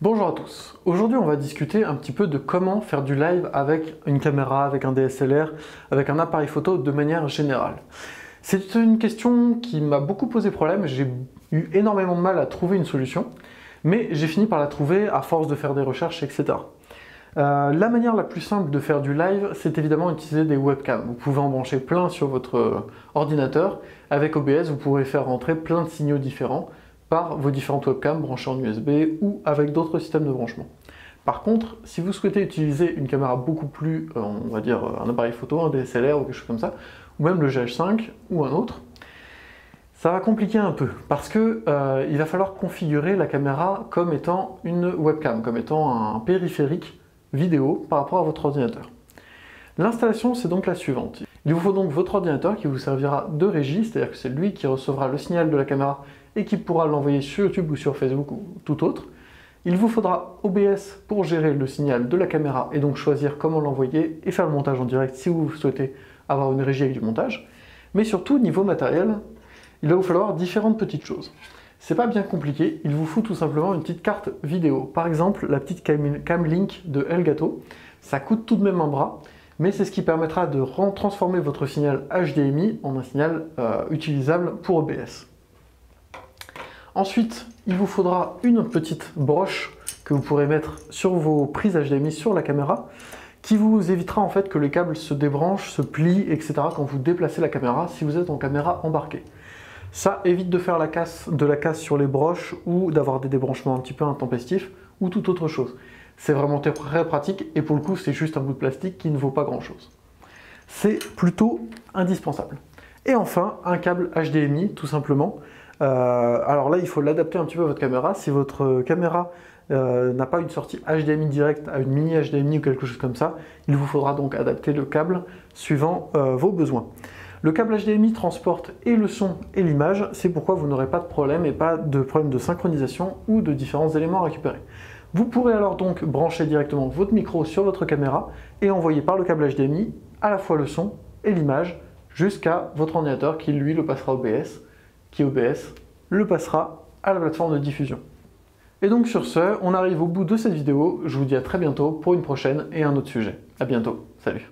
Bonjour à tous, aujourd'hui on va discuter un petit peu de comment faire du live avec une caméra, avec un DSLR, avec un appareil photo de manière générale. C'est une question qui m'a beaucoup posé problème, j'ai eu énormément de mal à trouver une solution, mais j'ai fini par la trouver à force de faire des recherches, etc. La manière la plus simple de faire du live, c'est évidemment utiliser des webcams. Vous pouvez en brancher plein sur votre ordinateur. Avec OBS, vous pourrez faire rentrer plein de signaux différents par vos différentes webcams branchées en USB ou avec d'autres systèmes de branchement. Par contre, si vous souhaitez utiliser une caméra beaucoup plus, on va dire un appareil photo, un DSLR ou quelque chose comme ça, ou même le GH5 ou un autre, ça va compliquer un peu parce que il va falloir configurer la caméra comme étant une webcam, comme étant un périphérique vidéo par rapport à votre ordinateur. L'installation, c'est donc la suivante. Il vous faut donc votre ordinateur qui vous servira de régie, c'est-à-dire que c'est lui qui recevra le signal de la caméra et qui pourra l'envoyer sur YouTube ou sur Facebook ou tout autre. Il vous faudra OBS pour gérer le signal de la caméra et donc choisir comment l'envoyer et faire le montage en direct si vous souhaitez avoir une régie avec du montage. Mais surtout, niveau matériel, il va vous falloir différentes petites choses. C'est pas bien compliqué, il vous faut tout simplement une petite carte vidéo. Par exemple, la petite Camlink de Elgato, ça coûte tout de même un bras, mais c'est ce qui permettra de transformer votre signal HDMI en un signal utilisable pour OBS. Ensuite, il vous faudra une petite broche que vous pourrez mettre sur vos prises HDMI sur la caméra, qui vous évitera en fait que les câbles se débranchent, se plient, etc. quand vous déplacez la caméra si vous êtes en caméra embarquée. Ça évite de faire de la casse sur les broches ou d'avoir des débranchements un petit peu intempestifs ou toute autre chose. C'est vraiment très pratique et pour le coup c'est juste un bout de plastique qui ne vaut pas grand chose. C'est plutôt indispensable. Et enfin un câble HDMI tout simplement. Alors là il faut l'adapter un petit peu à votre caméra. Si votre caméra n'a pas une sortie HDMI directe à une mini HDMI ou quelque chose comme ça, il vous faudra donc adapter le câble suivant vos besoins. Le câble HDMI transporte et le son et l'image, c'est pourquoi vous n'aurez pas de problème et pas de problème de synchronisation ou de différents éléments à récupérer. Vous pourrez alors donc brancher directement votre micro sur votre caméra et envoyer par le câble HDMI à la fois le son et l'image jusqu'à votre ordinateur qui lui le passera OBS, qui OBS le passera à la plateforme de diffusion. Et donc sur ce, on arrive au bout de cette vidéo, je vous dis à très bientôt pour une prochaine et un autre sujet. À bientôt, salut.